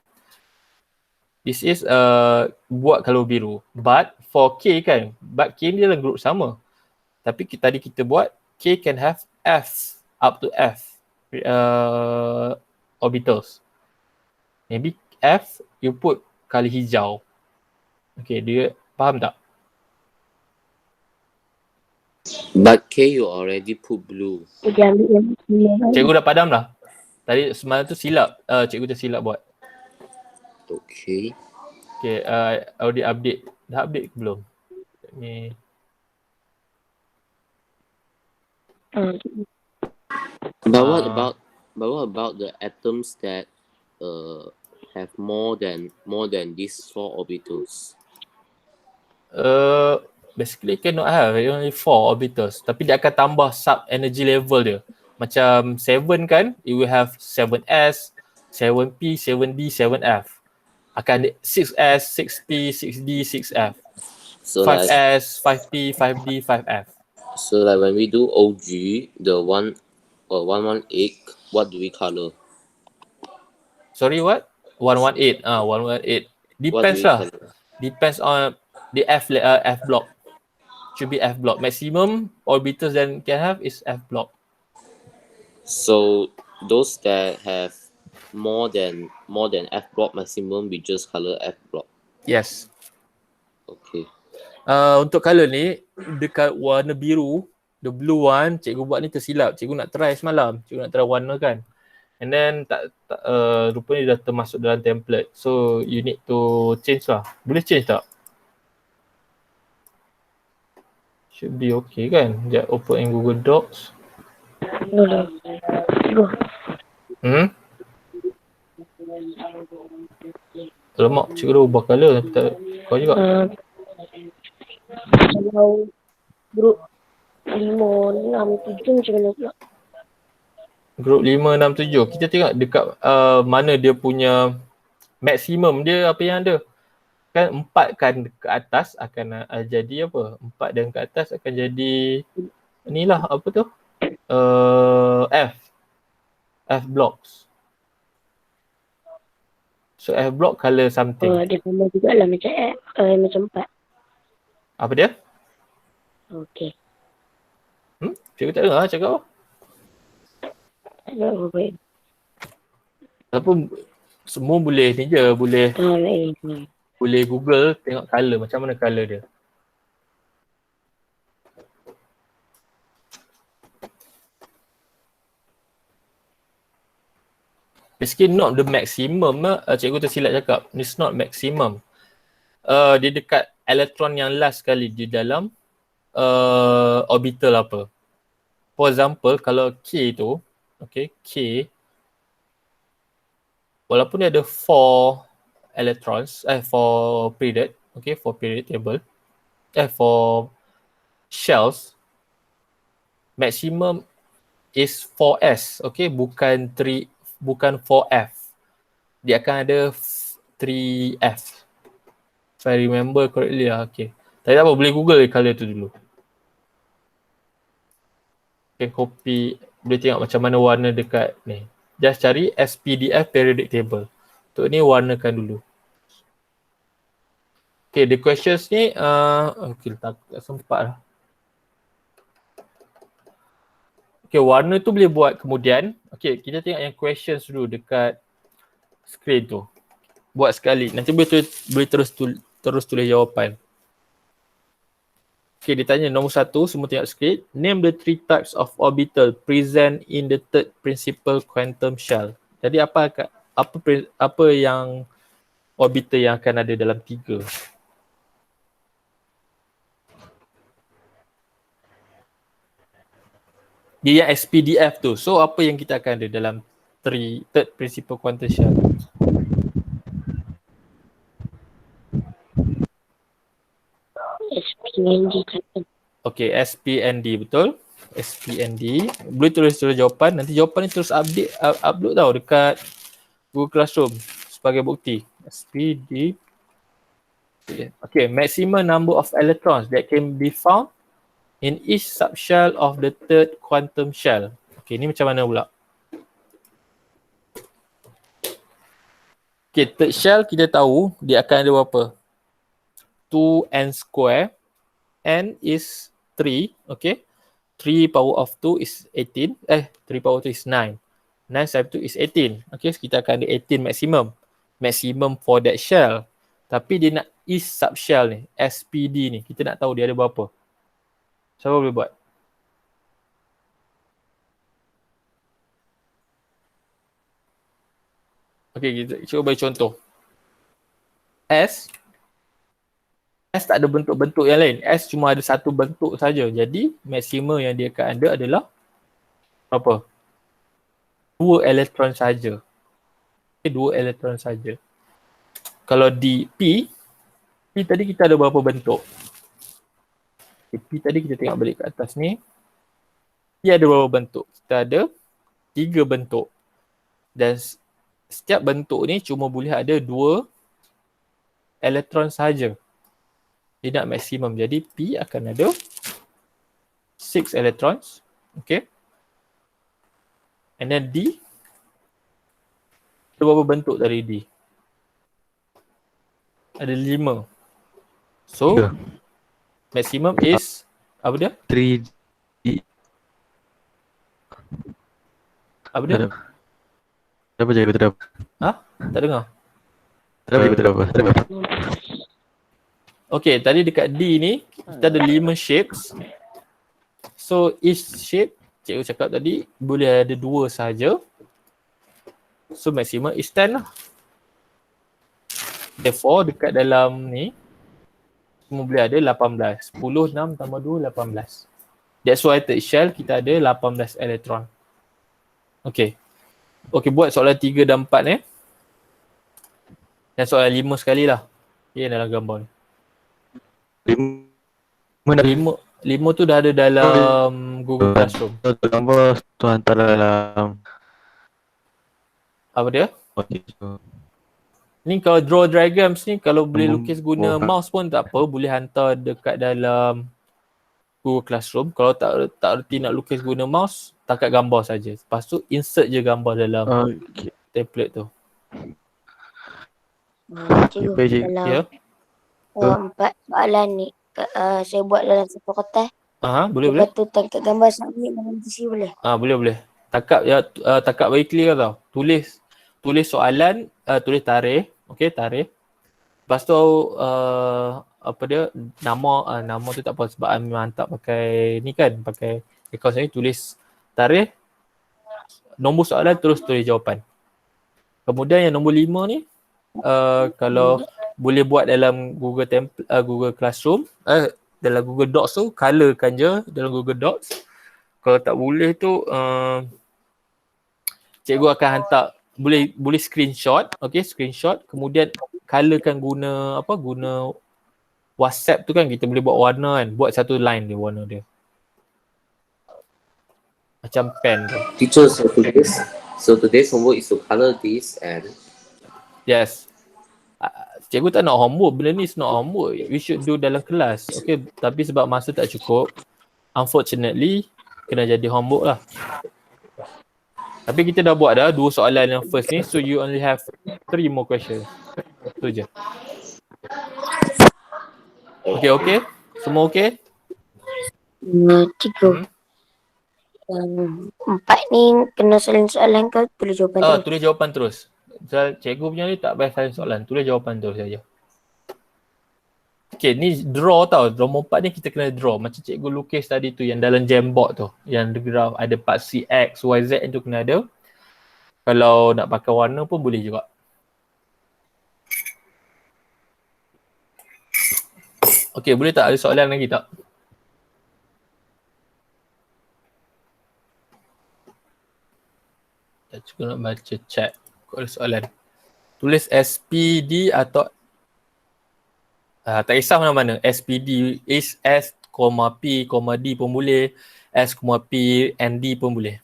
This is buat color biru. But for K kan, but K ni dalam group sama. Tapi tadi kita buat K can have F up to F orbitals. Maybe F you put color hijau. Okay, dia faham tak? but K you already put blue. Cikgu dah padam lah. Tadi semalam tu silap, cikgu tersilap buat. Okay. Okay, audit update. Dah update ke belum? Ni. But what about the atoms that have more than these 4 orbitals? Basically cannot have only 4 orbitals. Tapi dia akan tambah sub energy level dia. Macam 7 kan, it will have 7s, 7p, 7d, 7f. Akan ada 6s, 6p, 6d, 6f. So like 5s, 5p, 5d, 5f. so like when we do OG, the 118, what do we color? Sorry, what? 118. 118. What do Depends we lah. color? Depends on the F block. Should be F block. Maximum orbitals that can have is F block. So those that have more than F block maximum, we just color F block. Yes. Okay. Untuk color ni, dekat warna biru, the blue one, cikgu buat ni tersilap. Cikgu nak try semalam. Cikgu nak try warna kan. And then rupanya dah termasuk dalam template. So you need to change lah. Boleh change tak? Should be okay kan? Sekejap open in Google Docs. Boleh. Alamak, cikgu dah ubah colour. Kau juga? Kalau grup 5, 6, 7 macam mana pula? Group 5, 6, 7. Kita tengok dekat mana dia punya maksimum dia apa yang ada. Kan 4 kan ke atas akan jadi apa? 4 dan ke atas akan jadi inilah apa tu? F blocks. So F block color something. Dia sama juga lah macam 4. Apa dia? Okey. Cikgu tak dengar cakap apa? Tak ada apa-apa. Apa semua boleh ni je, boleh Google tengok color macam mana color dia. Basically not the maximum cikgu tersilap cakap. It's not maximum. Dia dekat elektron yang last sekali di dalam orbital apa. For example, kalau K tu, okay, K walaupun dia ada 4 electrons, 4 period, okay, 4 period table, 4 shells, maximum is 4s, okay, bukan 4f. Dia akan ada 3f. If I remember correctly lah, okay. Tak apa, boleh Google color tu dulu. Okay, copy, boleh tengok macam mana warna dekat ni. Just cari SPDF periodic table. Untuk ni warnakan dulu. Okay, the questions ni, okay, tak sempat lah. Okay, warna tu boleh buat kemudian. Okay, kita tengok yang questions dulu dekat screen tu. Buat sekali. Nanti boleh terus tulis jawapan. Okay, dia tanya nombor 1, semua tengok screen. Name the 3 types of orbital present in the third principal quantum shell. Jadi apa yang orbital yang akan ada dalam 3? Dia yang SPDF tu. So apa yang kita akan ada dalam third principal quantum shell? SPND kan. Okay, SPND betul. SPND. Boleh tulis jawapan. Nanti jawapan ni terus upload tau dekat Google Classroom sebagai bukti. SPD. Okay, maximum number of electrons that can be found in each subshell of the third quantum shell. Okay, ni macam mana pula? Okay, third shell kita tahu dia akan ada berapa? 2n square. N is 3, okay. 3 power of 2 is 18. 3 power 2 is 9. 9 times 2 is 18. Okay, so kita akan ada 18 maximum. Maximum for that shell. Tapi dia nak each subshell ni, SPD ni. Kita nak tahu dia ada berapa. Siapa boleh buat? Okay, kita cuba bagi contoh. S tak ada bentuk-bentuk yang lain. S cuma ada satu bentuk saja. Jadi maksimum yang dia akan ada adalah apa? 2 elektron saja. Okay, 2 elektron saja. Kalau di P tadi kita ada berapa bentuk? Okay, P tadi kita tengok balik ke atas ni. P ada berapa bentuk? Kita ada 3 bentuk. Dan setiap bentuk ni cuma boleh ada 2 elektron saja. Dia nak maksimum. Jadi P akan ada 6 electrons. Okay. And then D. Ada berapa bentuk dari D? Ada 5. So, maximum is, apa dia? 3D. Apa dia? Kenapa je aku tak Ha? Tak dengar? Kenapa je aku tak apa? Okay, tadi dekat D ni, kita ada 5 shapes. So, each shape, cikgu cakap tadi, boleh ada 2 saja. So, maximum is 10 lah. Therefore, dekat dalam ni, semua boleh ada 18. 10, 6 tambah 2, 18. That's why third shell kita ada 18 elektron. Okay. Okay, buat soalan 3 dan 4 ni. Dan soalan 5 sekali lah. Okay, dalam gambar ni. 5 tu dah ada dalam Google Classroom. Gambar tu hantar dalam Apa dia? okay. Ni kalau draw diagrams ni, kalau boleh lukis guna mouse pun tak apa. Boleh hantar dekat dalam Google Classroom. Kalau tak reti nak lukis guna mouse, takat gambar saja. Lepas tu insert je gambar dalam template tu. Cikgu, Okay, kalau Ya? 4 soalan ni saya buat dalam satu kertas. Boleh. Lepas tu tangkap gambar submit dalam TC boleh? Boleh. Takap bagi clear tau. Tulis soalan, tulis tarikh. Okey, tarikh. Lepas tu apa dia, nama tu tak apa sebab memang hantar pakai ni kan, pakai record ni, tulis tarikh, nombor soalan, terus tulis jawapan. Kemudian yang nombor 5 ni, kalau boleh buat dalam Google Classroom, dalam Google Docs tu, colorkan je dalam Google Docs. Kalau tak boleh tu, cikgu akan hantar, boleh screenshot, okey, screenshot, kemudian colorkan guna WhatsApp tu kan, kita boleh buat warna kan, buat satu line dia, warna dia. Macam pen tu. Teacher, so today's homework is to color this and Yes. Cikgu tak nak homework, benda ni is not homework. We should do dalam kelas. Okay, tapi sebab masa tak cukup, unfortunately, kena jadi homework lah. Tapi kita dah buat dah 2 soalan yang first ni, so you only have 3 more questions. Itu je. Okay. Semua okay? Cikgu. 4 ni kena salin soalan ke tulis jawapan terus? Tulis jawapan terus. Cikgu punya ni tak payah salin soalan, tulis jawapan terus saja. Okay, ni draw tau. Nombor 4 ni kita kena draw. Macam cikgu lukis tadi tu yang dalam Jamboard tu. Yang graph ada part C, X, Y, Z tu kena ada. Kalau nak pakai warna pun boleh juga. Okay, boleh tak ada soalan lagi tak? Cikgu nak baca chat. Kau ada soalan. Tulis SPD atau tak kisah mana-mana. SPD is S, P, D pun boleh. S, P, and D pun boleh.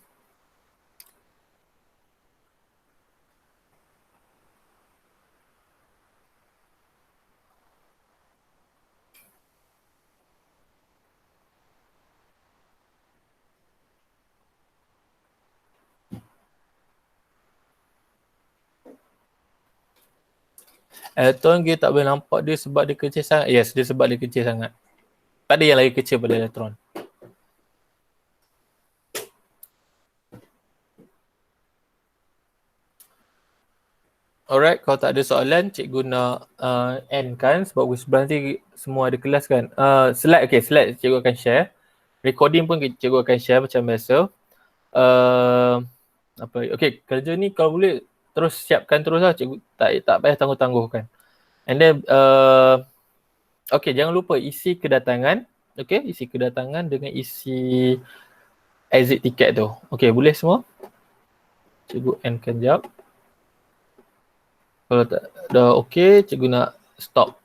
Elektron kita tak boleh nampak dia sebab dia kecil sangat. Yes, dia sebab dia kecil sangat. Tak ada yang lagi kecil pada elektron. Alright, kalau tak ada soalan, cikgu nak end kan sebab sebelah nanti semua ada kelas kan. Slide cikgu akan share. Recording pun cikgu akan share macam biasa. Okay, kerja ni kalau boleh terus siapkan terus lah, cikgu tak payah tangguh-tangguhkan. And then okay, jangan lupa isi kedatangan. Okay, isi kedatangan dengan isi exit tiket tu. Okay, boleh semua? Cikgu endkan jap. Kalau tak dah okay, cikgu nak stop